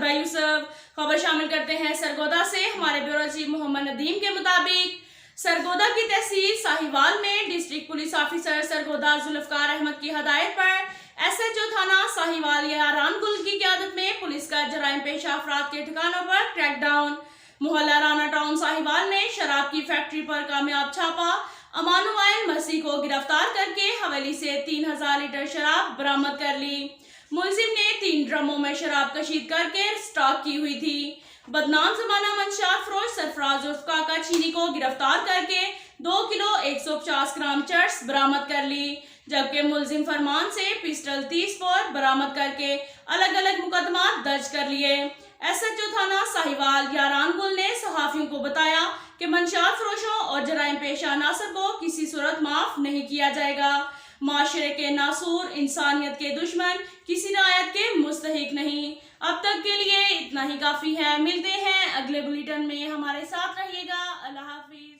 सगोदा यूसुफ। खबर शामिल करते हैं सरगोदा से। हमारे ब्यूरो चीफ मोहम्मद नदीम के मुताबिक सरगोदा की तहसील साहिवाल में district police officer Sargodha Zulfiqar Ahmad की हदायत पर SHO थाना साहिवाल यारान गुल की क़यादत में पुलिस का जराइम पेशा अफराद के ठिकानों पर क्रैकडाउन। मोहल्ला राना टाउन साहिवाल में शराब की फैक्ट्री पर कामयाब छापा। अमानुआल मसीह को गिरफ्तार करके हवेली से 3000 लीटर शराब बरामद कर ली। मुलजिम ने 3 ड्रमों में शराब कशीद करके स्टॉक की हुई थी। बदनाम जमाना मंशात फरोश सरफराज उर्फ काका चीनी को गिरफ्तार करके 2 किलो 150 ग्राम चर्स बरामद कर ली, जबकि मुलजिम फरमान से पिस्टल 30 बोर बरामद करके अलग अलग मुकदमा दर्ज कर लिए। SHO थाना साहिवाल यारान गुल ने सहाफियों को बताया कि मंशात फरोशों और जराइम पेशा अनासर को किसी सूरत माफ नहीं किया जाएगा। माशरे के नासूर, इंसानियत के दुश्मन किसी रियायत के मुस्तहिक नहीं। अब तक के लिए इतना ही काफी है। मिलते हैं अगले बुलेटिन में, हमारे साथ रहिएगा। अल्लाह हाफिज।